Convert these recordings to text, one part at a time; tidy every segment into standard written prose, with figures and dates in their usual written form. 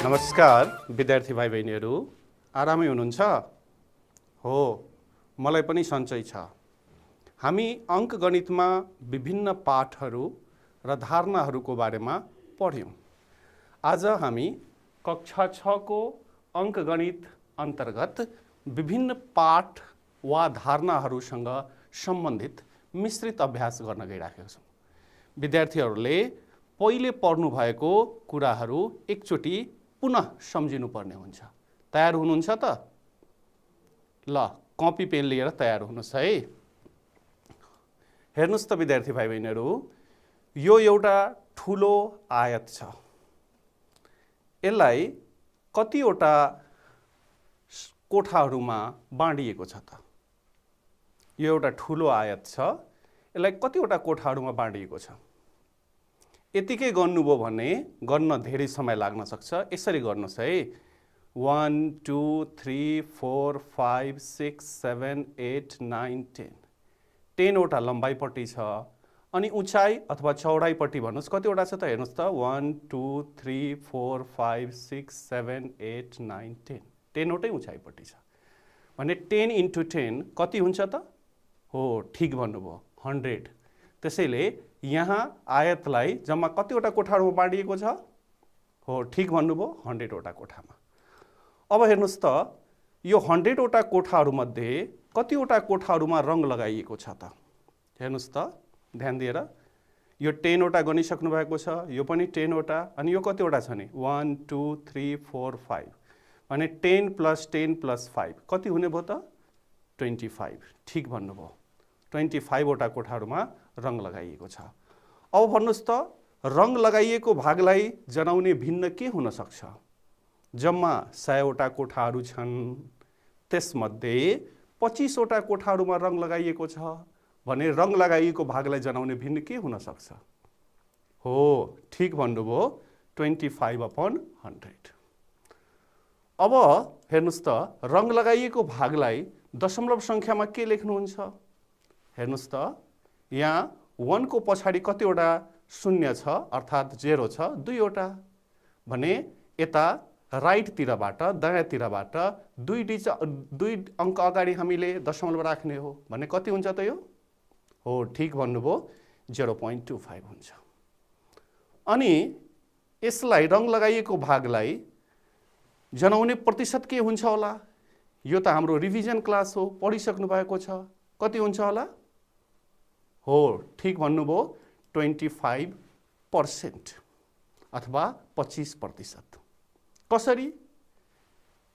नमस्कार विद्यार्थी भाइ बहिनीहरू, आरामै हुनुहुन्छ? हो, मलाई पनि सन्चै छ। हामी अङ्कगणितमा विभिन्न पाठहरू र धारणाहरूको बारेमा पढ्यौँ। आज हामी कक्षा 6 को अङ्कगणित अन्तर्गत विभिन्न पाठ वा धारणाहरूसँग सम्बन्धित मिश्रित अभ्यास गर्न गइराखेका छौँ। विद्यार्थीहरूले पहिले पढ्नु भएको कुराहरू एकचोटि पुनः सम्झिनु पर्ने हुन्छ। तयार हुनुहुन्छ त? ल, कपी पेन लिएर तयार हुनुहोस् है। हेर्नुहोस् त विद्यार्थी भाइ बहिनीहरू, यो एउटा ठुलो आयत छ। यसलाई कतिवटा कोठाहरूमा बाँडिएको छ त? यो एउटा ठुलो आयत छ, यसलाई कतिवटा कोठाहरूमा बाँडिएको छ? यतिकै गर्नुभयो भने गर्न धेरै समय लाग्न सक्छ। यसरी गर्नुहोस् है। 1 2 3 4 5 6 7 8 9 10 10वटा लम्बाइपट्टि छ अनि उचाइ अथवा चौडाइपट्टि भन्नुहोस् कतिवटा छ त? हेर्नुहोस् त, 1 2 3 4 5 6 7 8 9 10 10वटै उचाइपट्टि छ भने 10 × 10 कति हुन्छ त? हो, ठिक भन्नुभयो, 100। त्यसैले यहाँ आयतलाई जम्मा कतिवटा कोठाहरूमा बाँडिएको छ? हो, ठिक भन्नुभयो, 100वटा कोठामा। अब हेर्नुहोस् त, यो 100वटा कोठाहरूमध्ये कतिवटा कोठाहरूमा रङ लगाइएको छ त? हेर्नुहोस् त ध्यान दिएर। यो 10वटा गनिसक्नु भएको छ, यो पनि 10वटा, अनि यो कतिवटा छ नि? 1 2 3 4 5 भने 10 + 10 + 5 कति हुने भयो त? 25। ठिक भन्नुभयो, 25वटा कोठाहरूमा रङ लगाइएको छ। अब भन्नुहोस् त, रङ लगाइएको भागलाई जनाउने भिन्न के हुन सक्छ? जम्मा 100वटा कोठाहरू छन्, त्यसमध्ये 25वटा कोठाहरूमा रङ लगाइएको छ भने रङ लगाइएको भागलाई जनाउने भिन्न के हुन सक्छ? हो, ठिक भन्नुभयो, 25/100। अब हेर्नुहोस् त, रङ लगाइएको भागलाई दशमलव सङ्ख्यामा के लेख्नुहुन्छ? हेर्नुहोस् त, यहाँ 1 को पछाडि कतिवटा शून्य छ अर्थात् 0 छ? 2वटा भने यता राइटतिरबाट दायाँतिरबाट 2 अङ्क अगाडि हामीले दशमलव राख्ने हो भने कति हुन्छ त यो? हो, ठिक भन्नुभयो, 0.25 हुन्छ। अनि यसलाई रङ लगाइएको भागलाई जनाउने प्रतिशत के हुन्छ होला? यो त हाम्रो रिभिजन क्लास हो, पढिसक्नु भएको छ। कति हुन्छ होला? हो, ठिक भन्नुभयो, 25% अथवा 25%।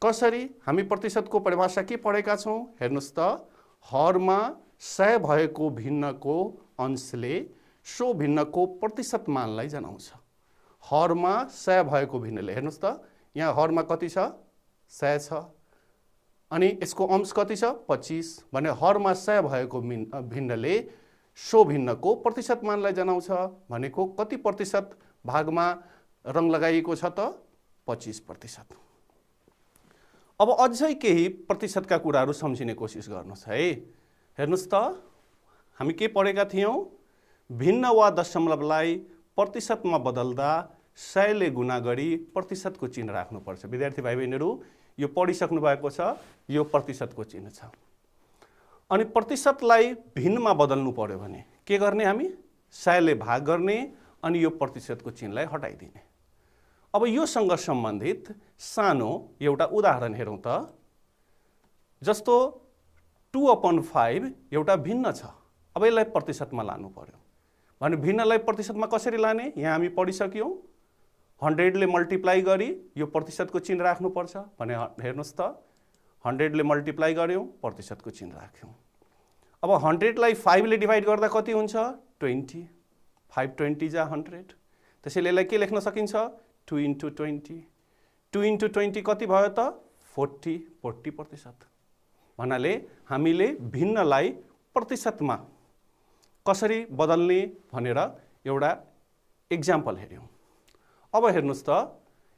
कसरी हामी प्रतिशतको परिभाषा के पढेका छौँ? हेर्नुहोस् त, हरमा 100 भएको भिन्नको अंशले सो भिन्नको प्रतिशत मानलाई जनाउँछ। हरमा 100 भएको भिन्नले, हेर्नुहोस् त, यहाँ हरमा कति छ? 100 छ अनि यसको अंश कति छ? 25 भने हरमा 100 भएको भिन्नले सो भिन्नको प्रतिशत मानलाई जनाउँछ भनेको कति प्रतिशत भागमा रङ लगाइएको छ त? 25%। अब अझै केही प्रतिशतका कुराहरू सम्झिने कोसिस गर्नुहोस् है। हेर्नुहोस् त, हामी के पढेका थियौँ? भिन्न वा दशमलवलाई प्रतिशतमा बदल्दा 100 ले गुणा गरी प्रतिशतको चिन्ह राख्नुपर्छ। विद्यार्थी भाइ बहिनीहरू, यो पढिसक्नु भएको छ, यो प्रतिशतको चिन्ह छ। अनि प्रतिशतलाई भिन्नमा बदल्नु पर्यो भने के गर्ने? हामी 100 ले भाग गर्ने अनि यो प्रतिशतको चिन्हलाई हटाइदिने। अब योसँग सम्बन्धित सानो एउटा उदाहरण हेरौँ त। जस्तो 2/5 एउटा भिन्न छ। अब यसलाई प्रतिशतमा लानु पर्यो भने भिन्नलाई प्रतिशतमा कसरी लाने? यहाँ हामी पढिसक्यौँ। 100 ले मल्टिप्लाई गरी यो प्रतिशतको चिन्ह राख्नुपर्छ भने हेर्नुहोस् त, 100 ले मल्टिप्लाई गऱ्यौँ, प्रतिशतको चिन्ह राख्यौँ। अब 100 लाई 5 ले डिभाइड गर्दा कति हुन्छ? 20। 5 20 जा 100। त्यसैले यसलाई के लेख्न सकिन्छ? 2 × 20। 2 × 20 कति भयो त? 40% भन्नाले हामीले भिन्नलाई प्रतिशतमा कसरी बदल्ने भनेर एउटा इक्जाम्पल हेऱ्यौँ। अब हेर्नुहोस् त,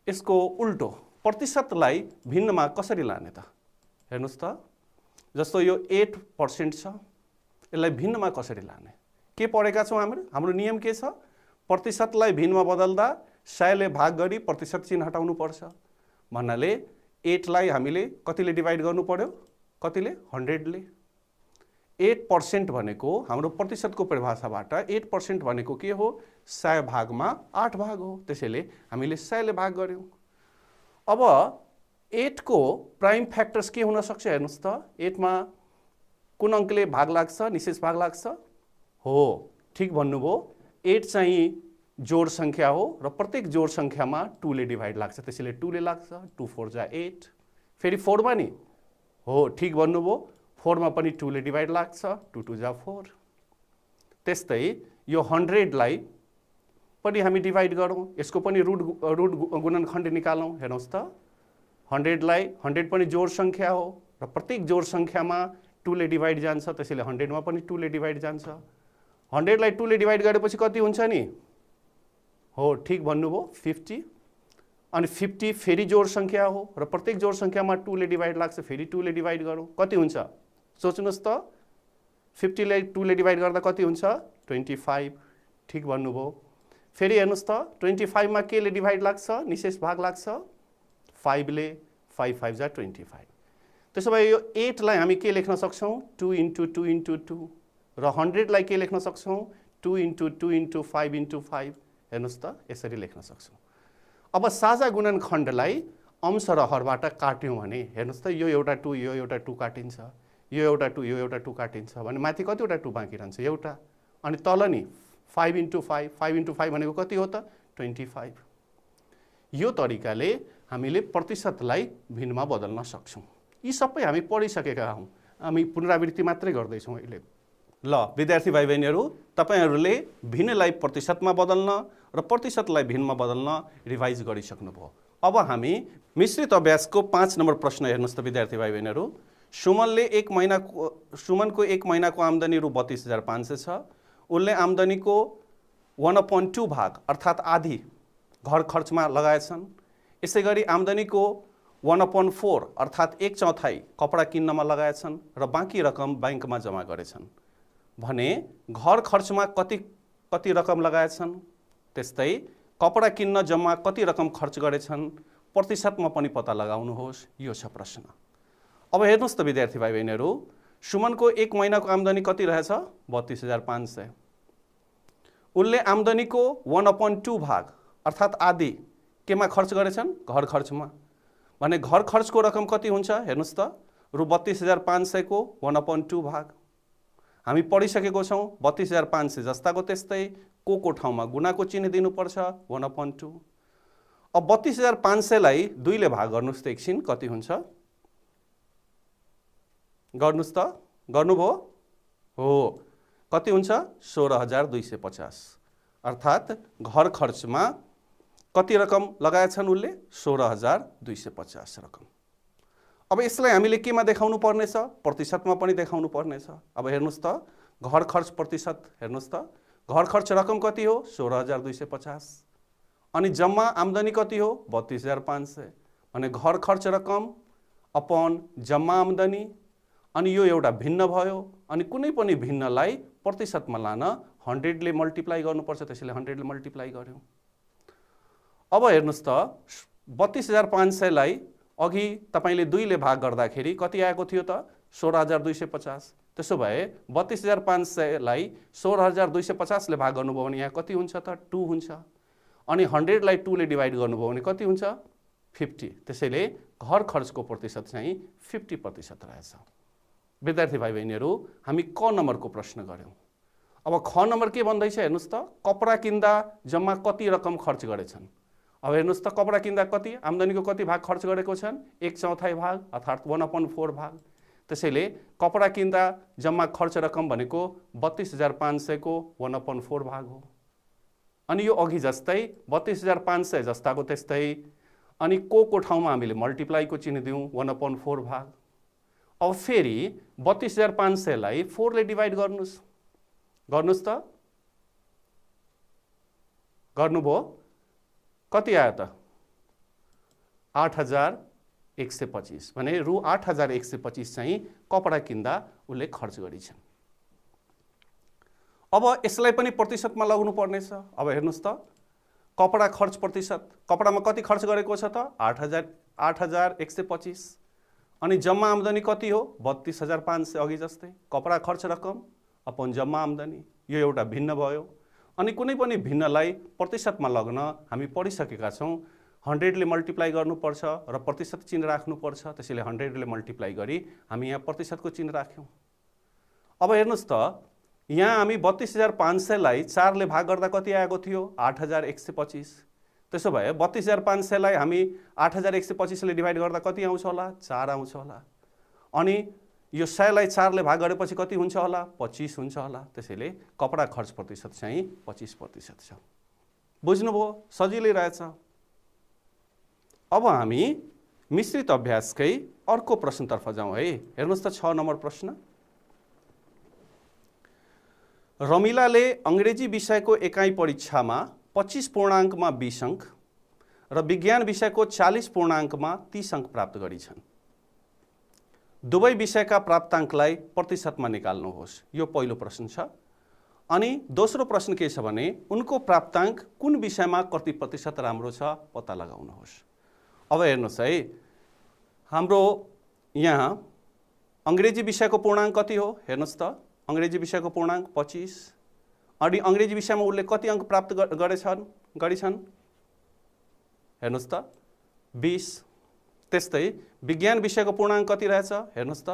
यसको उल्टो प्रतिशतलाई भिन्नमा कसरी लाने त? हेर्नुहोस् त, जस्तो यो 8% छ, यसलाई भिन्नमा कसरी लाने? के पढेका छौँ हाम्रो नियम के छ? प्रतिशतलाई भिन्नमा बदल्दा 100 ले भाग गरी प्रतिशत चिन्ह हटाउनु पर्छ। भन्नाले 8 लाई हामीले कतिले डिभाइड गर्नु पर्यो, कतिले 100 ले। 8% भनेको हाम्रो प्रतिशतको परिभाषाबाट 8% भनेको के हो, 100 भागमा 8 भाग हो, त्यसैले हामीले 100 ले भाग गर्यौं। अब 8 को प्राइम फ्याक्टर्स के हुन सक्छ हेर्नुस् त, 8 मा कुन अंकले भाग लाग्छ, निशेष भाग लाग्छ हो, ठीक भन्नुभयो। 8 चाहिँ जोड संख्या हो र प्रत्येक जोड संख्यामा 2 ले डिभाइड लाग्छ, त्यसैले 2 ले लाग्छ। 2 4 जा 8, फेरि 4 मा नि हो, ठीक भन्नुभयो, 4 मा पनि 2 ले डिभाइड लाग्छ, 2 2 जा 4। त्यस्तै यो 100 लाई पनि हामी डिभाइड गरौँ, यसको पनि रुट गुणनखण्ड निकालौँ। हेर्नुहोस् त, 100 लाई 100 पनि जोड संख्या हो र प्रत्येक जोड संख्यामा 2 ले डिभाइड जान्छ, त्यसैले 100 मा पनि 2 ले डिभाइड जान्छ। 100 लाई 2 ले डिभाइड गरेपछि कति हुन्छ नि हो, ठीक भन्नुभयो, 50। अनि 50 फेरि जोड संख्या हो र प्रत्येक जोड संख्यामा 2 ले डिभाइड लाग्छ, फेरि 2 ले डिभाइड गरौँ, कति हुन्छ सोच्नुहोस् त। 50 लाई 2 ले डिभाइड गर्दा कति हुन्छ, 25, ठीक भन्नुभयो। फेरि हेर्नुहोस् त, 25 मा के ले डिभाइड लाग्छ, निशेष भाग लाग्छ, 5 ले, 5 5 जा 25। त्यसो भए यो 8 लाई हामी के लेख्न सक्छौँ, 2 × 2 × 2 र 100 लाई के लेख्न सक्छौँ, 2 × 2 × 5 × 5। हेर्नुहोस् त, यसरी लेख्न सक्छौँ। अब साझा गुणनखण्डलाई अंश र हरबाट काट्यौँ भने हेर्नुहोस् त, यो एउटा 2 यो एउटा 2 काटिन्छ, यो एउटा 2 यो एउटा 2 काटिन्छ भने माथि कतिवटा 2 बाँकी रहन्छ, एउटा। अनि तल नि 5 × 5, 5 × 5 भनेको कति हो त, 25। यो तरिकाले हामीले प्रतिशतलाई भिन्नमा बदल्न सक्छौँ। यी सबै हामी पढिसकेका हौँ, हामी पुनरावृत्ति मात्रै गर्दैछौँ अहिले। ल विद्यार्थी भाइ बहिनीहरू, तपाईहरूले भिन्नलाई प्रतिशतमा बदल्न र प्रतिशतलाई भिन्नमा बदल्न रिभाइज गरिसक्नुभयो। अब हामी मिश्रित अभ्यासको 5 नम्बर प्रश्न हेर्नुहोस् त विद्यार्थी भाइ बहिनीहरू। सुमनको एक महिनाको आम्दानी रु 32,500 छ। उसले आम्दानीको 1/2 भाग अर्थात् आधी घर खर्चमा लगाएछन्। यसै गरी आम्दानीको 1/4 अर्थात् 1/4 कपडा किन्नमा लगाएछन् र बाँकी रकम बैंकमा जम्मा गरेछन् भने घर खर्चमा कति रकम लगाएछन्, त्यस्तै कपडा किन्न जम्मा कति रकम खर्च गरेछन्, प्रतिशतमा पनि पत्ता लगाउनुहोस्। यो छ प्रश्न। अब हेर्नुहोस् त विद्यार्थी भाइ बहिनीहरू, सुमनको एक महिनाको आम्दानी कति रहेछ, 32,500। उसले आम्दानीको 1/2 भाग अर्थात् आधी केमा खर्च गरेछन्, घर खर्चमा भने घर खर्चको रकम कति हुन्छ हेर्नुहोस् त, रु 32,500 को 1/2 भाग हामी पढिसकेको छौँ। 32,500 जस्ताको त्यस्तै को ठाउँमा गुणाको चिन्ह दिनुपर्छ, 1/2। अब 32,500 लाई 2 ले भाग गर्नुहोस् त एकछिन, कति हुन्छ गर्नुहोस् त, गर्नुभयो हो, कति हुन्छ 16,250 अर्थात् घर खर्चमा कति रकम लगाएछन् उसले, 16,250 रकम। अब यसलाई हामीले केमा देखाउनु पर्नेछ, प्रतिशतमा पनि देखाउनु पर्नेछ। अब हेर्नुहोस् त, घर खर्च प्रतिशत हेर्नुहोस् त, घर खर्च रकम कति हो, 16,250 अनि जम्मा आम्दानी कति हो, 32,500 भने घर खर्च रकम अपन जम्मा आम्दानी। अनि यो एउटा भिन्न भयो, अनि कुनै पनि भिन्नलाई प्रतिशतमा लान 100 ले मल्टिप्लाई गर्नुपर्छ, त्यसैले 100 ले मल्टिप्लाई गर्यौँ। अब हेर्नुहोस् त, 32,500 लाई अघि तपाईले 2 ले भाग गर्दाखेरि कति आएको थियो त, 16,250। त्यसो भए 32,500 लाई 16,250 ले भाग गर्नुभयो भने यहाँ कति हुन्छ त, 2 हुन्छ। अनि 100 लाई 2 ले डिभाइड गर्नुभयो भने कति हुन्छ, 50। त्यसैले घर खर्चको प्रतिशत चाहिँ 50% रहेछ। विद्यार्थी भाइ बहिनीहरू, हामी क नम्बरको प्रश्न गर्यौँ। अब ख नम्बर के भन्दैछ हेर्नुहोस् त, कपडा किन्दा जम्मा कति रकम खर्च गरेछन्। अब हेर्नुहोस् त, कपडा किन्दा कति आम्दानीको कति भाग खर्च गरेको छन्, 1/4 भाग अर्थात् 1/4 भाग। त्यसैले कपडा किन्दा जम्मा खर्च रकम भनेको 32,500 को 1/4 भाग हो। अनि यो अघि जस्तै 32,500 जस्ताको त्यस्तै, अनि को ठाउँमा हामीले मल्टिप्लाईको चिन्ह दिउँ, 1/4 भाग। अब फेरि 32,500 लाई 4 ले डिभाइड गर्नुहोस्, गर्नुहोस् त, गर्नुभयो, कति आयो त, 8,125 भने रु 8,125 चाहिँ कपडा किन्दा उसले खर्च गरिछन्। अब यसलाई पनि प्रतिशतमा लगाउनु पर्नेछ। अब हेर्नुहोस् त, कपडा खर्च प्रतिशत, कपडामा कति खर्च गरेको छ त, 8,125। अनि जम्मा आम्दानी कति हो 32,500 अघि जस्तै। कपडा खर्च रकम अपन जम्मा आम्दानी यो एउटा भिन्न भयो। अनि कुनै पनि भिन्नलाई प्रतिशतमा लग्न हामी पढिसकेका छौँ। 100 ले मल्टिप्लाई गर्नुपर्छ र प्रतिशत चिन्ह राख्नुपर्छ। त्यसैले 100 ले मल्टिप्लाई गरी हामी यहाँ प्रतिशतको चिन्ह राख्यौँ। अब हेर्नुहोस् त यहाँ हामी 32,500 लाई 4 ले भाग गर्दा कति आएको थियो 8,125। त्यसो भए 32,500 लाई हामी 8,125 ले डिभाइड गर्दा कति आउँछ होला 4 आउँछ होला। अनि यो 100 लाई 4 ले भाग गरेपछि कति हुन्छ होला 25 हुन्छ होला। त्यसैले कपडा खर्च प्रतिशत चाहिँ 25% छ। बुझ्नुभयो? सजिलै रहेछ। अब हामी मिश्रित अभ्यासकै अर्को प्रश्नतर्फ जाउँ है। हेर्नुहोस् त 6 नम्बर प्रश्न। रमिलाले अंग्रेजी विषयको एकाइ परीक्षामा 25 पूर्णाङ्कमा 20 अंक र विज्ञान विषयको 40 पूर्णाङ्कमा 30 अंक प्राप्त गरिछन्। दुवै विषयका प्राप्ताङ्कलाई प्रतिशतमा निकाल्नुहोस्। यो पहिलो प्रश्न छ। अनि दोस्रो प्रश्न के छ भने उनको प्राप्ताङ्क कुन विषयमा कति प्रतिशत राम्रो छ पत्ता लगाउनुहोस्। अब हेर्नुहोस् है, हाम्रो यहाँ अंग्रेजी विषयको पूर्णाङ्क कति हो हेर्नुहोस् त। अंग्रेजी विषयको पूर्णाङ्क 25। अनि अंग्रेजी विषयमा उनले कति अंक प्राप्त गरिछन् हेर्नुहोस् त 20। त्यस्तै विज्ञान विषयको पूर्णाङ्क कति रहेछ हेर्नुहोस् त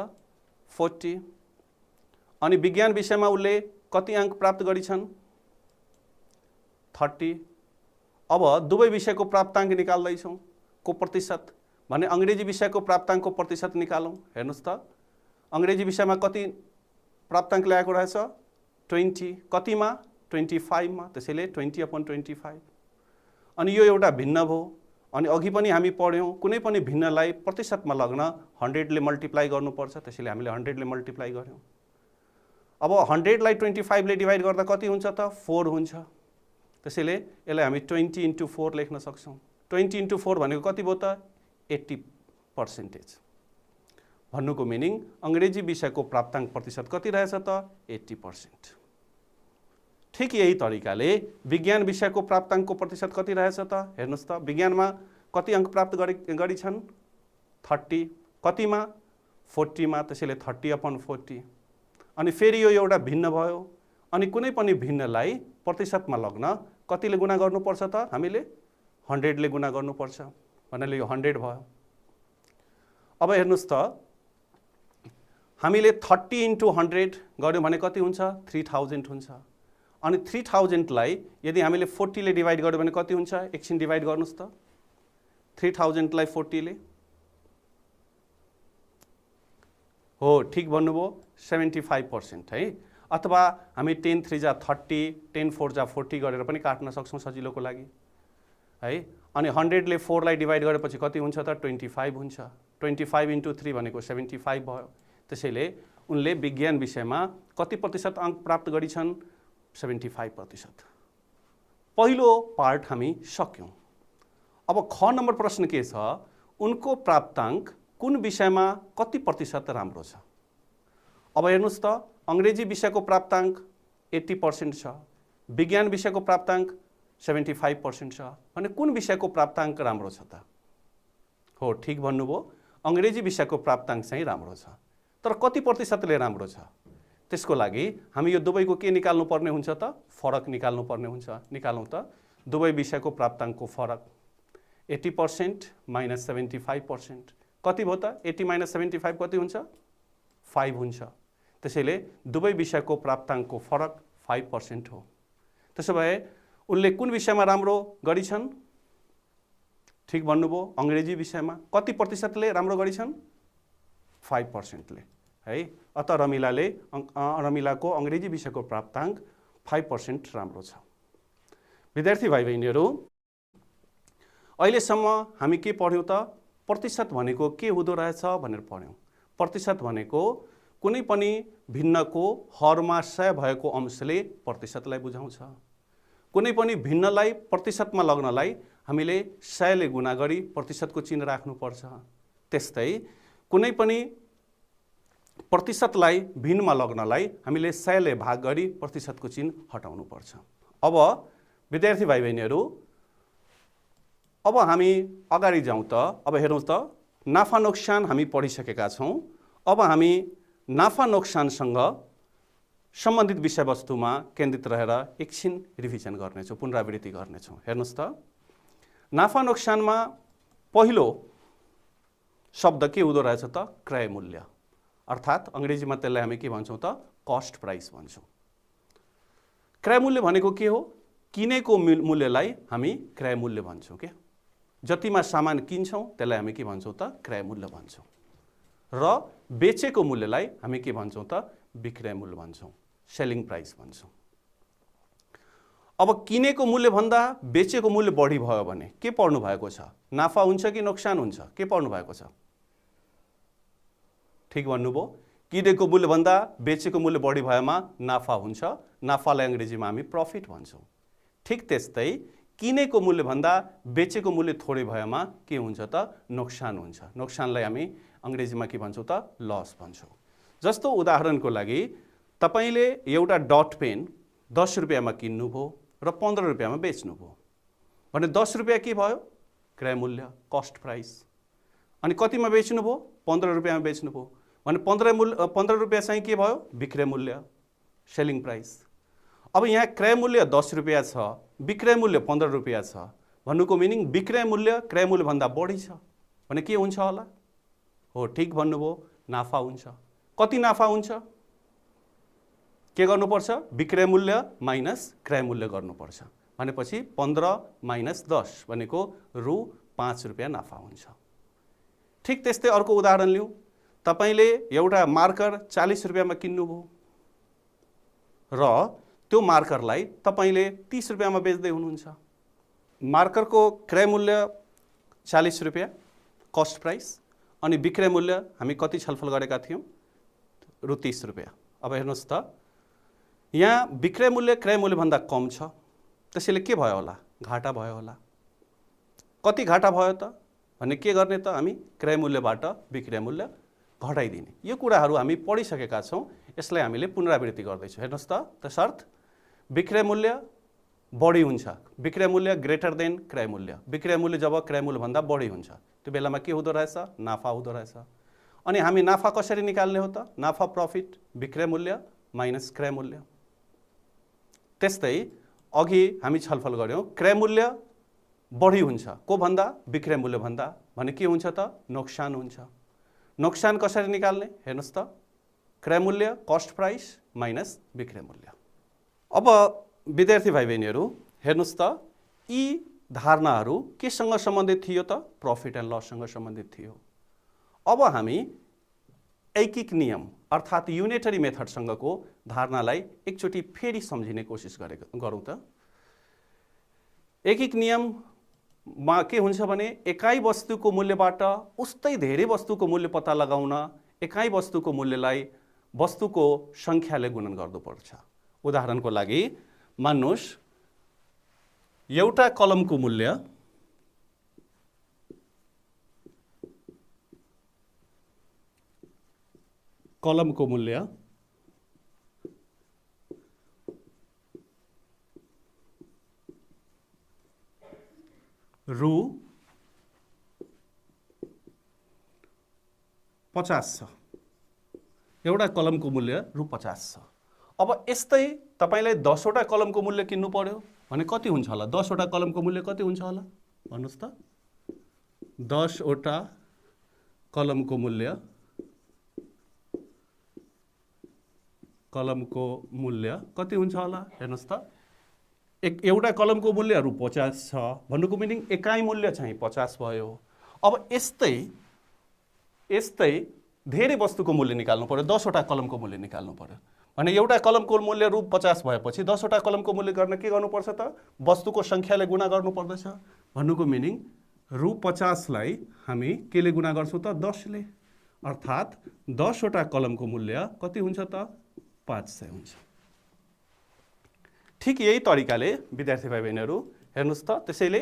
40। अनि विज्ञान विषयमा उनले कति अंक प्राप्त गरिछन् 30। अब दुवै विषयको प्राप्ताङ्क निकाल्दैछौँ को प्रतिशत भने अंग्रेजी विषयको प्राप्ताङ्कको प्रतिशत निकालौँ। हेर्नुहोस् त अंग्रेजी विषयमा कति प्राप्ताङ्क ल्याएको रहेछ 20। कतिमा 25 मा। त्यसैले 20/25। अनि यो एउटा भिन्न भयो। अनि अघि पनि हामी पढ्यौँ कुनै पनि भिन्नलाई प्रतिशतमा लग्न 100 ले मल्टिप्लाई गर्नुपर्छ। त्यसैले हामीले 100 ले मल्टिप्लाई गर्यौँ। अब 100 लाई 25 ले डिभाइड गर्दा कति हुन्छ त 4 हुन्छ। त्यसैले यसलाई हामी 20 × 4 लेख्न सक्छौँ। 20 × 4 भनेको कति भयो त 80%। भन्नुको मिनिङ अंग्रेजी विषयको प्राप्ताङ्क प्रतिशत कति रहेछ त 80%। ठीक यही तरिकाले विज्ञान विषयको प्राप्ताङ्कको प्रतिशत कति रहेछ त हेर्नुहोस् त। विज्ञानमा कति अंक प्राप्त गरिछन् 30। कतिमा 40 मा। त्यसैले 30/40। अनि फेरि यो एउटा भिन्न भयो। अनि कुनै पनि भिन्नलाई प्रतिशतमा लग्न कतिले गुणा गर्नुपर्छ त हामीले 100 ले गुणा गर्नुपर्छ। भन्नाले यो 100 भयो। अब हेर्नुहोस् त हामीले 30 × 100 गर्यौँ भने कति हुन्छ 3000 हुन्छ। अनि 3000 लाई यदि हामीले 40 ले डिभाइड गर्यौँ भने कति हुन्छ एकछिन डिभाइड गर्नुहोस् त। 3000 लाई 40 ले हो ठिक भन्नुभयो 75% है। अथवा हामी 10 3 जा 30 10 4 जा 40 गरेर पनि काट्न सक्छौँ सजिलोको लागि है। अनि 100 ले 4 लाई डिभाइड गरेपछि कति हुन्छ त 25 हुन्छ। 25 × 3 भनेको 75 भयो। त्यसैले उनले विज्ञान विषयमा कति प्रतिशत अंक प्राप्त गरिछन् 75%। पहिलो पार्ट हामी सक्यौँ। अब ख नम्बर प्रश्न के छ उनको प्राप्ताङ्क कुन विषयमा कति प्रतिशत राम्रो छ। अब हेर्नुहोस् त अंग्रेजी विषयको प्राप्ताङ्क 80% छ। विज्ञान विषयको प्राप्ताङ्क 75% छ। भने कुन विषयको प्राप्ताङ्क राम्रो छ त हो ठिक भन्नुभयो अंग्रेजी विषयको प्राप्ताङ्क चाहिँ राम्रो छ। तर कति प्रतिशतले राम्रो छ त्यसको लागि हामी यो दुवैको के निकाल्नु पर्ने हुन्छ त फरक निकाल्नु पर्ने हुन्छ। निकालौँ त दुवै विषयको प्राप्ताङ्कको फरक 80% - 75%। कति भयो त 80 - 75 कति हुन्छ 5 हुन्छ। त्यसैले दुवै विषयको प्राप्ताङ्कको फरक 5% हो। त्यसो भए उनले कुन विषयमा राम्रो गरिछन् ठिक भन्नुभयो अंग्रेजी विषयमा कति प्रतिशतले राम्रो गरिछन् 5% ले है। अत रमिलाको अंग्रेजी विषयको प्राप्ताङ्क 5% राम्रो छ। विद्यार्थी भाइ बहिनीहरू अहिलेसम्म हामी के पढ्यौँ त प्रतिशत भनेको के हुँदो रहेछ भनेर पढ्यौँ। प्रतिशत भनेको कुनै पनि भिन्नको हरमा 100 भएको अंशले प्रतिशतलाई बुझाउँछ। कुनै पनि भिन्नलाई प्रतिशतमा लग्नलाई हामीले 100 ले गुणा गरी प्रतिशतको चिन्ह राख्नुपर्छ। त्यस्तै कुनै पनि प्रतिशतलाई भिन्नमा लग्नलाई हामीले 100 ले भाग गरी प्रतिशतको चिन्ह हटाउनुपर्छ। अब विद्यार्थी भाइ बहिनीहरू अब हामी अगाडि जाउँ त। अब हेर्नुहोस् त, नाफा नोक्सान हामी पढिसकेका छौँ। अब हामी नाफा नोक्सानसँग सम्बन्धित विषयवस्तुमा केन्द्रित रहेर एकछिन रिभिजन गर्नेछौँ, पुनरावृत्ति गर्नेछौँ। हेर्नुहोस् त, नाफा नोक्सानमा पहिलो शब्द के हुँदो रहेछ त? क्रय मूल्य, अर्थात् अङ्ग्रेजीमा त्यसलाई हामी के भन्छौँ त? कस्ट प्राइस भन्छौँ। क्रय मूल्य भनेको के हो? किनेको मूल्यलाई हामी क्रय मूल्य भन्छौँ के। जतिमा सामान किन्छौँ त्यसलाई हामी के भन्छौँ त? क्रय मूल्य भन्छौँ। र बेचेको मूल्यलाई हामी के भन्छौँ त? विक्रय मूल्य भन्छौँ, सेलिङ प्राइस भन्छौँ। अब किनेको मूल्यभन्दा बेचेको मूल्य बढी भयो भने के पर्नु भएको छ? नाफा हुन्छ कि नोक्सान हुन्छ? के पर्नु भएको छ? ठिक भन्नुभयो। किनेको मूल्यभन्दा बेचेको मूल्य बढी भएमा नाफा हुन्छ। नाफालाई अङ्ग्रेजीमा हामी प्रफिट भन्छौँ। ठिक त्यस्तै किनेको मूल्यभन्दा बेचेको मूल्य थोरै भएमा के हुन्छ त? नोक्सान हुन्छ। नोक्सानलाई हामी अङ्ग्रेजीमा के भन्छौँ त? लस भन्छौँ। जस्तो उदाहरणको लागि तपाईले एउटा डट पेन 10 रुपियाँमा किन्नुभयो र 15 रुपियाँमा बेच्नुभयो भने 10 रुपियाँ के भयो? क्रय मूल्य, कस्ट प्राइस। अनि कतिमा बेच्नुभयो? 15 रुपियाँमा बेच्नुभयो भने 15 रुपियाँ चाहिँ के भयो? विक्रय मूल्य, सेलिङ प्राइस। अब यहाँ क्रय मूल्य 10 रुपियाँ छ, विक्रय मूल्य 15 रुपियाँ छ भन्नुको मिनिङ विक्रय मूल्य क्रय मूल्यभन्दा बढी छ भने के हुन्छ होला? हो, ठिक भन्नुभयो, नाफा हुन्छ। कति नाफा हुन्छ? के गर्नुपर्छ? विक्रय मूल्य माइनस क्रय मूल्य गर्नुपर्छ भनेपछि 15 माइनस 10 भनेको रु 5 रुपियाँ नाफा हुन्छ। ठिक त्यस्तै अर्को उदाहरण लिउँ। तपाईले एउटा मार्कर 40 रुपियाँमा किन्नुभयो र त्यो मार्करलाई तपाईले 30 रुपियाँमा बेच्दै हुनुहुन्छ। मार्करको क्रय मूल्य 40 रुपियाँ कस्ट प्राइस अनि विक्रय मूल्य हामी कति छलफल गरेका थियौँ? रु 30 रुपियाँ। अब हेर्नुहोस् त, यहाँ विक्रय मूल्य क्रय मूल्यभन्दा कम छ, त्यसैले के भयो होला? घाटा भयो होला। कति घाटा भयो त भने के गर्ने त? हामी क्रय मूल्यबाट विक्रय मूल्य घटाइदिने। यो कुराहरू हामी पढिसकेका छौँ, यसलाई हामीले पुनरावृत्ति गर्दैछौँ। हेर्नुहोस् त, तसर्थ विक्रय मूल्य बढी हुन्छ, विक्रय मूल्य ग्रेटर देन क्रय मूल्य। विक्रय मूल्य जब क्रय मूल्यभन्दा बढी हुन्छ त्यो बेलामा के हुँदो रहेछ? नाफा हुँदो रहेछ। अनि हामी नाफा कसरी निकाल्ने हो त? नाफा प्रफिट विक्रय मूल्य माइनस क्रय मूल्य। त्यस्तै अघि हामी छलफल गऱ्यौँ, क्रय मूल्य बढी हुन्छ को भन्दा? विक्रय मूल्यभन्दा भने के हुन्छ त? नोक्सान हुन्छ। नोक्सान कसरी निकाल्ने? हेर्नुहोस् त, क्रय मूल्य कस्ट प्राइस माइनस विक्रय मूल्य। अब विद्यार्थी भाइ बहिनीहरू हेर्नुहोस् त, यी धारणाहरू केसँग सम्बन्धित थियो त? प्रफिट एन्ड लससँग सम्बन्धित थियो। अब हामी ऐकिक नियम अर्थात् युनिटरी मेथडसँगको धारणालाई एकचोटि फेरि सम्झिने कोसिस गरौँ त। ऐकिक नियममा के हुन्छ भने एकाइ वस्तुको मूल्यबाट उस्तै धेरै वस्तुको मूल्य पत्ता लगाउन एकाइ वस्तुको मूल्यलाई वस्तुको सङ्ख्याले गुणन गर्नुपर्छ। उदाहरणको लागि मान्नुहोस् एउटा कलमको मूल्य रु 50 छ। एउटा कलमको मूल्य रु 50 छ। अब यस्तै तपाईलाई 10 वटा कलमको मूल्य किन्नु पर्यो भने कति हुन्छ होला? 10 वटा कलमको मूल्य कति हुन्छ होला? भन्नुहोस् त। 10 वटा कलमको मूल्य कति हुन्छ होला? हेर्नुहोस् त, एउटा कलमको मूल्य रु 50 छ भन्नुको मिनिङ एकाइ मूल्य चाहिँ 50 भयो। अब यस्तै धेरै वस्तुको मूल्य निकाल्नु पर्यो, 10 वटा कलमको मूल्य निकाल्नु पर्यो भने एउटा कलमको मूल्य रु 50 भएपछि 10 वटा कलमको मूल्य गर्न के गर्नुपर्छ त? वस्तुको सङ्ख्याले गुणा गर्नुपर्दछ भन्नुको मिनिङ रु 50 लाई हामी केले गुणा गर्छौँ त? 10 ले। अर्थात् 10 वटा कलमको मूल्य कति हुन्छ त? 500 हुन्छ। ठिक यही तरिकाले विद्यार्थी भाइ बहिनीहरू हेर्नुहोस् त, त्यसैले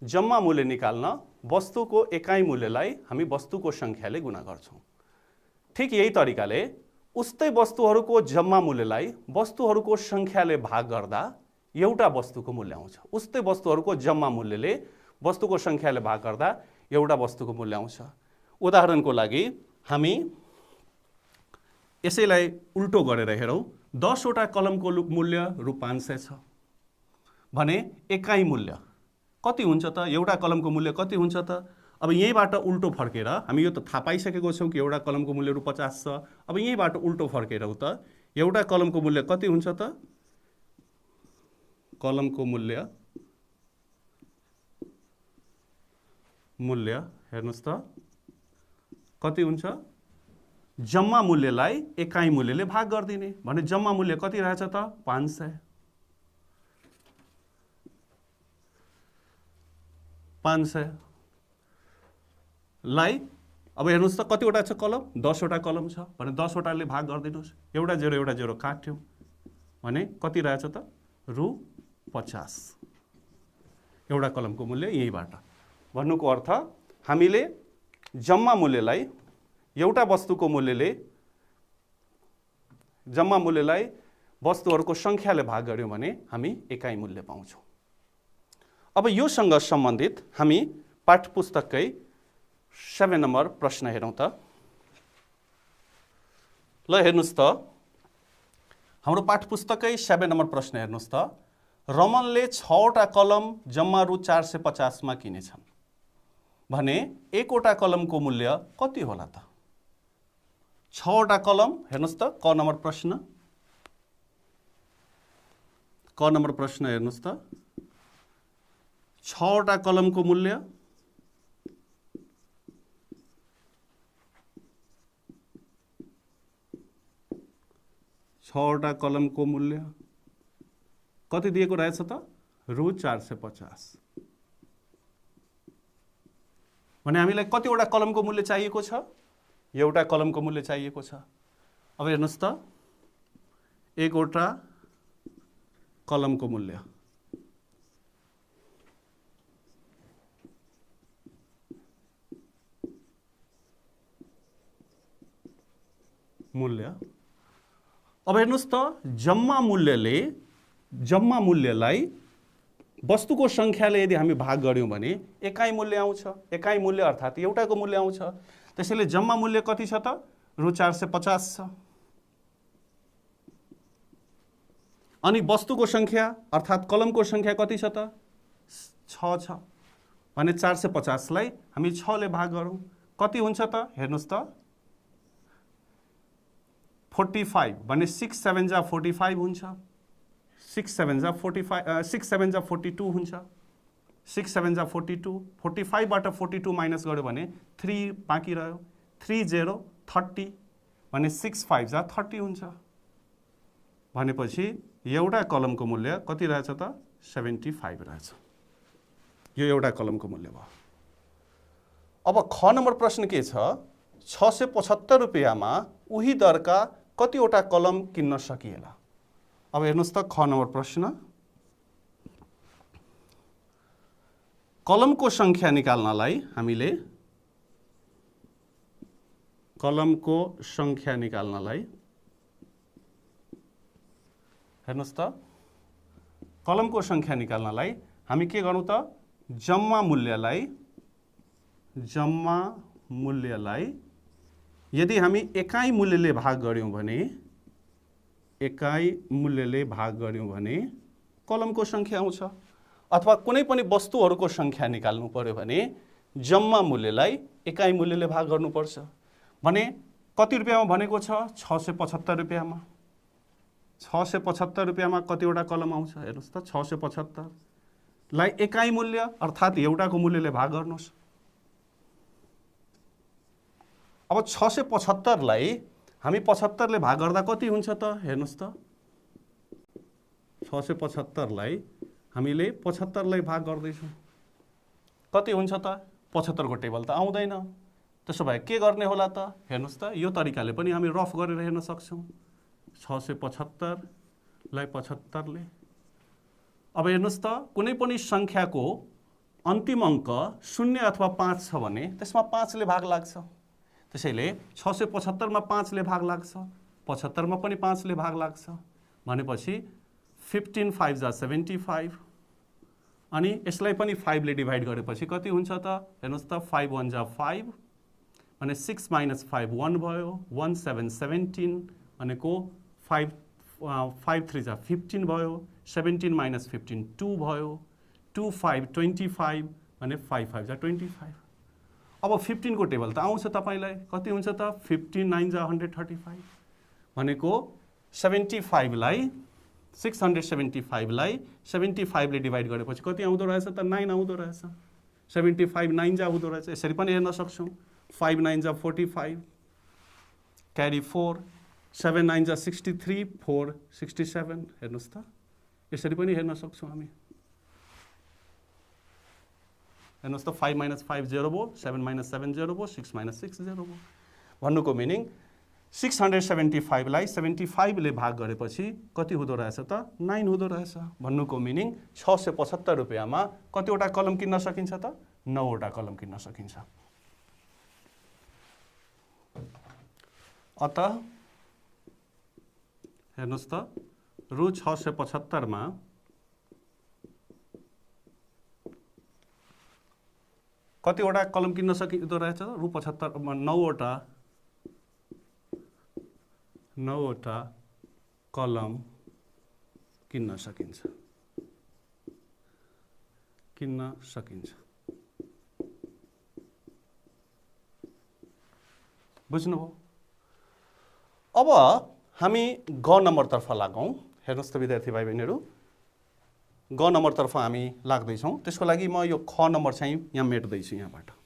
जम्मा मूल्य निकाल्न वस्तुको एकाइ मूल्यलाई हामी वस्तुको सङ्ख्याले गुणा गर्छौँ। ठिक यही तरिकाले उस्तै वस्तुहरूको जम्मा मूल्यलाई वस्तुहरूको सङ्ख्याले भाग गर्दा एउटा वस्तुको मूल्य आउँछ। उस्तै वस्तुहरूको जम्मा मूल्यले वस्तुको संख्याले भाग गर्दा एउटा वस्तुको मूल्य आउँछ। उदाहरणको लागि हामी यसैलाई उल्टो गरेर हेरौँ। 10 वटा कलमको मूल्य रु 500 छ भने एकाइ मूल्य कति हुन्छ त? एउटा कलमको मूल्य कति हुन्छ त? अब यहीँबाट उल्टो फर्केर हामी यो त थाहा पाइसकेको छौँ कि एउटा कलमको मूल्य रु 50 छ। अब यहीँबाट उल्टो फर्केर त एउटा कलमको मूल्य कति हुन्छ त? कलमको मूल्य हेर्नुस् त कति हुन्छ? जम्मा मूल्यलाई एकाइ मूल्यले भाग गरिदिने भने जम्मा मूल्य कति रहेछ त? 500। 500 लाई अब हेर्नुस् त कतिवटा छ कलम? 10 वटा कलम छ भने 10 वटाले भाग गरिदिनुहोस्। एउटा जेरो काट्यौँ भने कति रहेछ त? रु 50। एउटा कलमको मूल्य यहीँबाट। भन्नुको अर्थ हामीले जम्मा मूल्यलाई एउटा वस्तुको मूल्यले जम्मा मूल्यलाई वस्तुहरूको संख्याले भाग गर्यौँ भने हामी एकाइ मूल्य पाउँछौँ। अब योसँग सम्बन्धित हामी पाठ्यपुस्तककै 7 नम्बर प्रश्न हेरौँ त। ल हेर्नुस् त हाम्रो पाठ्यपुस्तककै 7 नम्बर प्रश्न हेर्नुस् त। रमनले 6 वटा कलम जम्मा रु 450 मा किनेछन् भने 1 वटा कलमको मूल्य कति होला त? 6 वटा कलम हेर्नुस् त क नम्बर प्रश्न। क नम्बर प्रश्न हेर्नुस् त 6 वटा कलमको मूल्य कति दिएको रहेछ त? रु 450। भने हामीलाई कतिवटा कलमको मूल्य चाहिएको छ? एउटा कलमको मूल्य चाहिएको छ। अब हेर्नुस् त 1 वटा कलमको मूल्य अब हेर्नुस् त जम्मा मूल्यलाई वस्तुको संख्याले यदि हामी भाग गर्यौँ भने एकाइ मूल्य आउँछ। एकाइ मूल्य अर्थात् एउटाको मूल्य आउँछ। त्यसैले जम्मा मूल्य कति छ त? रु 450 छ। अनि वस्तुको संख्या अर्थात् कलमको संख्या कति छ त? 6 छ भने 450 लाई हामी 6 ले भाग गरौँ कति हुन्छ त? हेर्नुस् त 45 भने 6 7 जा 45 हुन्छ। 6 7 जा 42 हुन्छ। 6 7 जा 42। 45 बाट 42 माइनस गर्यो भने 3 बाँकी रह्यो। 3 0 30 भने 6 5 जा 30 हुन्छ। भनेपछि एउटा कलमको मूल्य कति रहेछ त? 75 रहेछ। यो एउटा कलमको मूल्य भयो। अब ख नम्बर प्रश्न के छ? 675 रुपैयाँमा उही दरका कतिवटा कलम किन्न सकिएला? अब हेर्नुस् त ख नम्बर प्रश्न। कलमको संख्या निकाल्नलाई हामीले हेर्नुस् त कलमको संख्या निकाल्नलाई हामी के गर्नु त? जम्मा मूल्यलाई यदि हामी एकाइ मूल्यले भाग गर्यौँ भने कलमको संख्या आउँछ। अथवा कुनै पनि वस्तुहरूको संख्या निकाल्नु पर्यो भने जम्मा मूल्यलाई एकाइ मूल्यले भाग गर्नुपर्छ। भने कति रुपैयाँमा भनेको छ? 675 रुपैयाँमा। 675 रुपैयाँमा कतिवटा कलम आउँछ? हेर्नुस् त 675 लाई एकाइ मूल्य अर्थात् एउटाको मूल्यले भाग गर्नुहोस्। अब 675 लाई हामी 75 ले भाग गर्दा कति हुन्छ त? हेर्नुस् त 675 लाई हामीले 75 लाई भाग गर्दैछौँ कति हुन्छ त? 75 को टेबल त आउँदैन। त्यसो भए के गर्ने होला त? हेर्नुस् त यो तरिकाले पनि हामी रफ गरेर हेर्न सक्छौँ। 675 लाई 75 ले। अब हेर्नुस् त कुनै पनि संख्याको अन्तिम अङ्क 0 अथवा 5 छ भने त्यसमा 5 ले भाग लाग्छ। त्यसैले 675 मा 5 ले भाग लाग्छ। 75 मा पनि 5 ले भाग लाग्छ। भनेपछि 15 5 जा 75 अनि यसलाई पनि 5 ले डिभाइड गरेपछि कति हुन्छ त? हेर्नुहोस् त, 5 1 जा 5 भने 6 - 5 1 भयो, 1 7 17 भनेको 5 3 जा 15 भयो, 17 - 15 2 भयो, 2 5 25 भने 5 5 जा 25। अब 15 को टेबल त आउँछ तपाईलाई, कति हुन्छ त? 15 9 जा 135 भनेको 75 लाई 675 लाई 75 ले डिभाइड गरेपछि कति आउँदो रहेछ त? 9 आउँदो रहेछ। 75 9 जा हुँदो रहेछ। यसरी पनि हेर्न सक्छौं। 5 9 जा 45 क्यारी 4, 7 9 जा 63 4 67। हेर्नुस् त, यसरी पनि हेर्न सक्छौं हामी। हेर्नुस् त, 5 - 5 0 भयो, 7 - 7 0 भयो, 6 - 6 0 भयो। भन्नुको मिनिङ 675 लाई 75 ले भाग गरेपछि कति हुँदो रहेछ त? 9 हुँदो रहेछ। भन्नुको मिनिङ 675 रुपैयाँमा कतिवटा कलम किन्न सकिन्छ त? 9 वटा कलम किन्न सकिन्छ। अत हेर्नुस् त, रु 675 मा कतिवटा कलम किन्न सकिँदो रहेछ? रु 75 मा 9 वटा कलम किन्न सकिन्छ। बुझ्नुभयो? अब हामी ग नम्बरतर्फ लागौं। हेर्नुस् त विद्यार्थी भाइ बहिनीहरू, ग नम्बरतर्फ हामी लाग्दैछौँ। त्यसको लागि म यो ख नम्बर चाहिँ यहाँ मेट्दैछु। यहाँबाट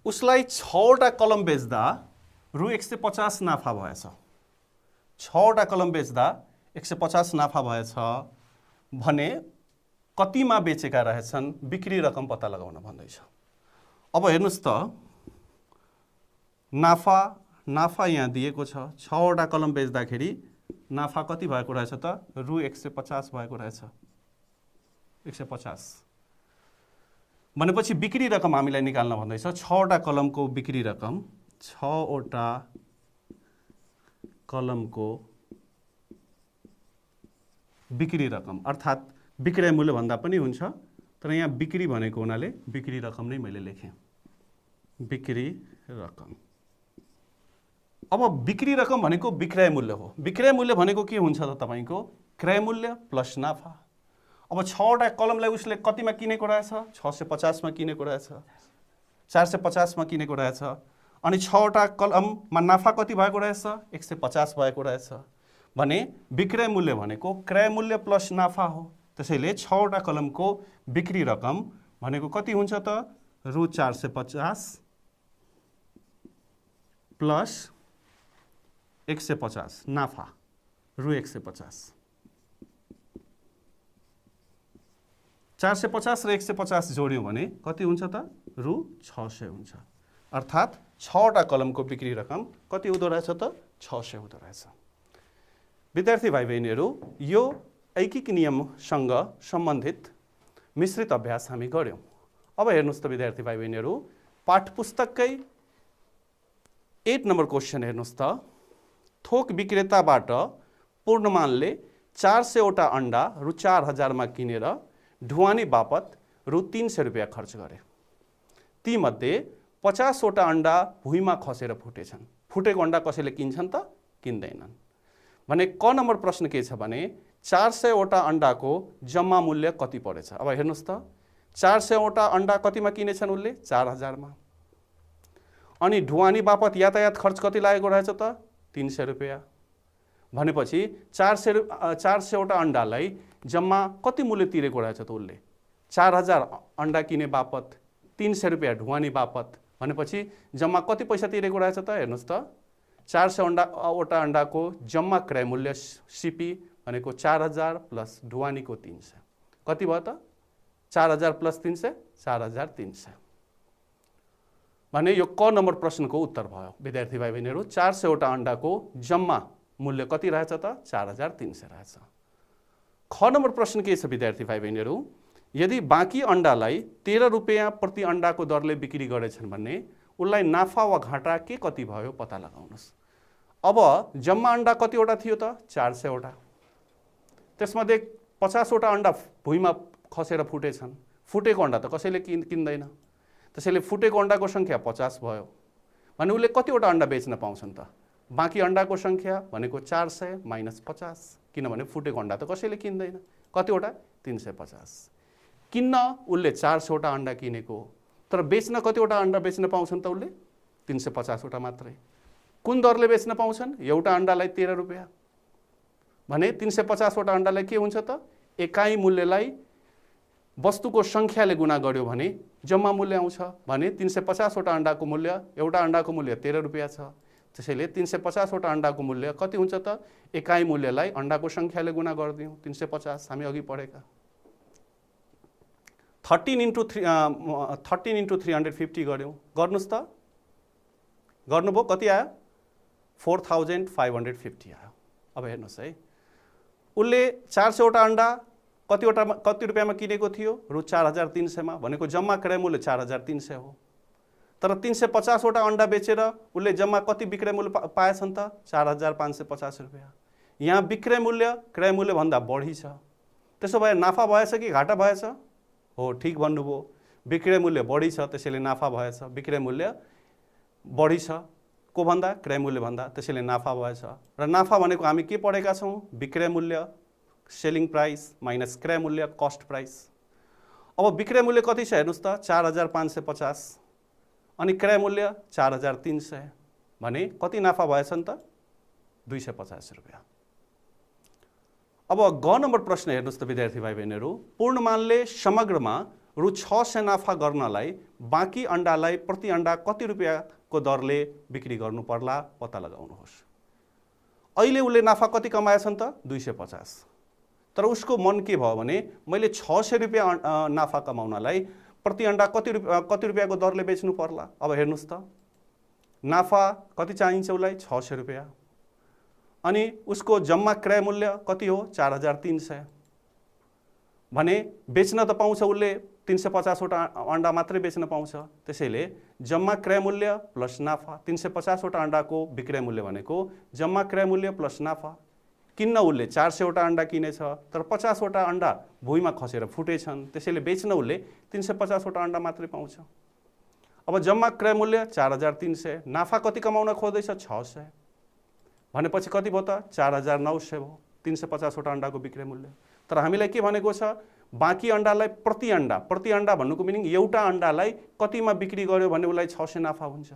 उसलाई 6 वटा कलम बेच्दा रु 150 नाफा भएछ। 6 वटा कलम बेच्दा 150 नाफा भएछ भने कतिमा बेचेका रहेछन्? बिक्री रकम पत्ता लगाउन भन्दैछ। अब हेर्नुस् त, नाफा यहाँ दिएको छ। 6 वटा कलम बेच्दाखेरि नाफा कति भएको रहेछ त? रु 150 भएको रहेछ। 150 भनेपछि बिक्री रकम हामीलाई निकाल्न भन्दैछ। 6 वटा कलमको बिक्री रकम, 6 वटा कलमको बिक्री रकम अर्थात् विक्रय मूल्य भन्दा पनि हुन्छ, तर यहाँ बिक्री भनेको हुनाले बिक्री रकम नै मैले लेखेँ। बिक्री रकम। अब बिक्री रकम भनेको विक्रय मूल्य हो। विक्रय मूल्य भनेको के हुन्छ त तपाईको? क्रय मूल्य प्लस नाफा। अब 6 वटा कलमलाई उसले कतिमा किनेको रहेछ? 650 मा किनेको रहेछ, 450 मा किनेको रहेछ। अनि 6 वटा कलममा नाफा कति भएको रहेछ? 150 भएको रहेछ। भने विक्रय मूल्य भनेको क्रय मूल्य प्लस नाफा हो। त्यसैले 6 वटा कलमको बिक्री रकम भनेको कति हुन्छ त? रु 450 प्लस 150 नाफा, रु 150। 450 र 150 जोड्यौं भने कति हुन्छ त? रु 600 हुन्छ। अर्थात् 6 वटा कलमको बिक्री रकम कति हुँदो रहेछ त? 600 हुँदो रहेछ। विद्यार्थी भाइ बहिनीहरू, यो ऐकिक नियमसँग सम्बन्धित मिश्रित अभ्यास हामी गर्यौं। अब हेर्नुस् त विद्यार्थी भाइ बहिनीहरू, पाठ्यपुस्तककै 8 नम्बर क्वेशन हेर्नुस् त। थोक विक्रेताबाट पूर्णमानले 400 वटा अंडा रु 4000 मा किनेर ढुवानी बापत रु 300 रुपैयाँ खर्च गरे। ती मध्ये 50 वटा अंडा भुइँमा खसेर फुटेछन्। फुटेको अंडा कसैले किन्छन् त? किन्दैनन्। भने क नम्बर प्रश्न के छ भने 400 वटा अंडाको जम्मा मूल्य कति परेछ? अब हेर्नुस् त, 400 वटा अंडा कतिमा किनेछन् उनले? 4000 मा। अनि ढुवानी बापत यातायात खर्च कति लागेको रहेछ त? 300 रुपैयाँ। भनेपछि 400 वटा अंडालाई जम्मा कति मूल्य तिरेको रहेछ त उसले? 4000 अंडा किने बापत, 300 रुपैयाँ ढुवानी बापत। भनेपछि जम्मा कति पैसा तिरेको रहेछ त? हेर्नुस् त, 400 वटा अंडाको जम्मा क्रय मूल्य सीपी भनेको 4000 प्लस ढुवानीको 300 कति भयो त? 4000 प्लस 300 4300। भने यो क नम्बर प्रश्नको उत्तर भयो विद्यार्थी भाइ बहिनीहरू। 400 वटा अंडाको जम्मा मूल्य कति रहेछ त? 4300 रहेछ। ख नम्बर प्रश्न के छ विद्यार्थी भाइ बहिनीहरू? यदि बाँकी अंडालाई 13 रुपैयाँ प्रति अंडाको दरले बिक्री गरेछन् भने उनलाई नाफा वा घाटा के कति भयो पत्ता लगाउनुस्। अब जम्मा अंडा कतिवटा थियो त? 400 वटा। त्यसमध्ये 50वटा अन्डा भुइँमा खसेर फुटेछन्। फुटेको अन्डा त कसैले किन्दैन, त्यसैले फुटेको अन्डाको सङ्ख्या 50 भयो भने उसले कतिवटा अन्डा बेच्न पाउँछन् त? बाँकी अन्डाको सङ्ख्या भनेको 400 - 50, किनभने फुटेको अन्डा त कसैले किन्दैन। कतिवटा? 350। किन्न उसले 400वटा अन्डा किनेको, तर बेच्न कतिवटा अन्डा बेच्न पाउँछन् त उसले? 350वटा मात्रै। कुन दरले बेच्न पाउँछन्? एउटा अन्डालाई 13 रुपियाँ भने 350वटा अन्डालाई के हुन्छ त? एकाइ मूल्यलाई वस्तुको सङ्ख्याले गुणा गर्यो भने जम्मा मूल्य आउँछ भने 350वटा अन्डाको मूल्य, एउटा अन्डाको मूल्य 13 रुपियाँ छ। त्यसैले 350वटा अन्डाको मूल्य कति हुन्छ त? एकाइ मूल्यलाई अन्डाको सङ्ख्याले गुणा गरिदिउँ 350, हामी अघि पढेका। 13 × 350 गऱ्यौँ, गर्नुहोस् त। गर्नुभयो, कति आयो? 4550 आयो। अब हेर्नुहोस् है, उसले 400वटा अन्डा कति रुपियाँमा किनेको थियो? रु 4300 भनेको जम्मा क्रय मूल्य 4300 हो। तर 350वटा अन्डा बेचेर उसले जम्मा कति विक्रय मूल्य पाएछन् त? 4550 रुपियाँ। यहाँ विक्रय मूल्य क्रय मूल्यभन्दा बढी छ। त्यसो भए नाफा भएछ कि घाटा भएछ? हो, ठिक भन्नुभयो, विक्रय मूल्य बढी छ, त्यसैले नाफा भएछ। विक्रय मूल्य बढी छ को भन्दा? क्रय मूल्य भन्दा, त्यसैले नाफा भएछ। र नाफा भनेको हामी के पढेका छौँ? विक्रय मूल्य सेलिङ प्राइस माइनस क्रय मूल्य कस्ट प्राइस। अब विक्रय मूल्य कति छ हेर्नुहोस् त? 4550 अनि क्रय मूल्य 4300 भने कति नाफा भएछ नि त? 250 रुपियाँ। अब ग नम्बर प्रश्न हेर्नुहोस् त विद्यार्थी भाइ बहिनीहरू, पूर्णमानले समग्रमा रु 600 नाफा गर्नलाई बाँकी अन्डालाई प्रति अन्डा कति रुपियाँको दरले बिक्री गर्नु पर्ला पत्ता लगाउनुहोस्। अहिले उसले नाफा कति कमाएछन् त? 250। तर उसको मन के भयो भने मैले 600 रुपियाँ नाफा कमाउनलाई प्रति अन्डा कति रुपियाँको दरले बेच्नु पर्ला? अब हेर्नुहोस् त, नाफा कति चाहिन्छ उसलाई? 600 रुपियाँ। अनि उसको जम्मा क्रय मूल्य कति हो? 4300 भने बेच्न त पाउँछ उसले 350वटा अन्डा मात्रै बेच्न पाउँछ। त्यसैले जम्मा क्रय मूल्य प्लस नाफा, 350वटा अन्डाको विक्रय मूल्य भनेको जम्मा क्रय मूल्य प्लस नाफा। किन्न उसले 400वटा अन्डा किनेछ, तर 50वटा अन्डा भुइँमा खसेर फुटेछन्, त्यसैले बेच्न उसले 350वटा अन्डा मात्रै पाउँछ। अब जम्मा क्रय मूल्य 4300, नाफा कति कमाउन खोज्दैछ? 600 भनेपछि कति भयो त? 4900 भयो 350वटा अन्डाको विक्रय मूल्य। तर हामीलाई के भनेको छ? बाँकी अन्डालाई प्रति अन्डा भन्नुको मिनिङ एउटा अन्डालाई कतिमा बिक्री गर्यो भने उसलाई 600 नाफा हुन्छ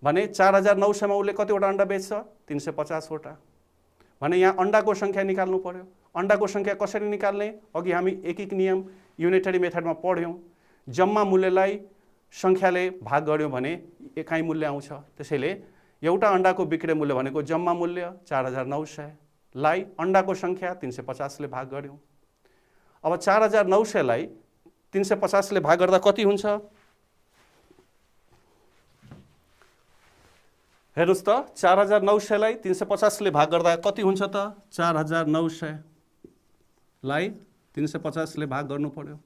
भने 4900 मा उसले कतिवटा अन्डा बेच्छ? 350वटा भने यहाँ अन्डाको सङ्ख्या निकाल्नु पर्यो। अन्डाको सङ्ख्या कसरी निकाल्ने? अघि हामी एक नियम युनिटरी मेथडमा पढ्यौँ। जम्मा मूल्यलाई सङ्ख्याले भाग गर्यो भने एकाइ मूल्य आउँछ। त्यसैले एउटा अन्डाको विक्रय मूल्य भनेको जम्मा मूल्य 4900 लाई अन्डाको सङ्ख्या 350 ले भाग गर्यौँ। अब 4900 लाई 350 ले भाग गर्दा कति हुन्छ? हेर्नुहोस् त, 4900 लाई 350 ले भाग गर्दा कति हुन्छ त? 4900 लाई 350 ले भाग गर्नु पर्यो।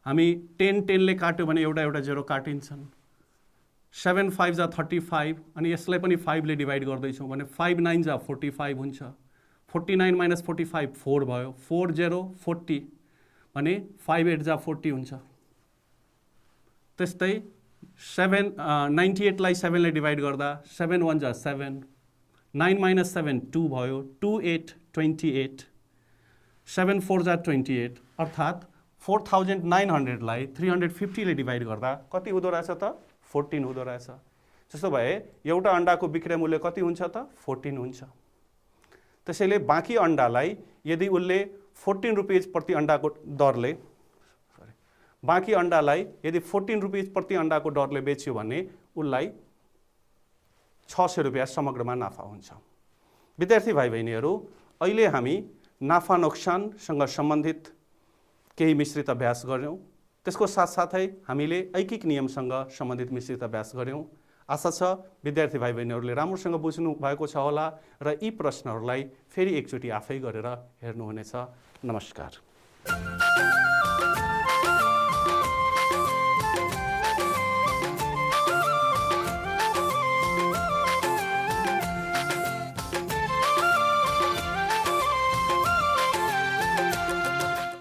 हामी 10 ले काट्यो भने एउटा जेरो काटिन्छन्। 7 5 जा 35 अनि यसलाई पनि 5 ले डिभाइड गर्दैछौँ भने 5 9 जा 45 हुन्छ। 49 माइनस 45 4 भयो। 4 0 40 भने 5 8 जा 40 हुन्छ। त्यस्तै 98 लाई 7 ले डिभाइड गर्दा 7 1 जा 7, 9 माइनस 7 2 भयो। 2 8 28, 7 4 जा 28 अर्थात् 4900 लाई 350 ले डिभाइड गर्दा कति हुँदो रहेछ त? 14 हुँदो रहेछ। त्यसो भए एउटा अन्डाको विक्रय मूल्य कति हुन्छ त? 14 हुन्छ। त्यसैले बाँकी अन्डालाई यदि उसले 14 रुपियाँ प्रति अन्डाको दरले बाँकी अन्डालाई यदि 14 रुपियाँ प्रति अन्डाको दरले बेच्यो भने उसलाई 600 रुपियाँ समग्रमा नाफा हुन्छ। विद्यार्थी भाइ बहिनीहरू, अहिले हामी नाफा नोक्सानसँग सम्बन्धित केही मिश्रित अभ्यास गर्यौँ। त्यसको साथसाथै हामीले ऐकिक नियमसँग सम्बन्धित मिश्रित अभ्यास गर्यौँ। आशा छ विद्यार्थी भाइ बहिनीहरूले राम्रोसँग बुझ्नु भएको छ होला र यी प्रश्नहरूलाई फेरि एकचोटि आफै गरेर हेर्नुहुनेछ। नमस्कार।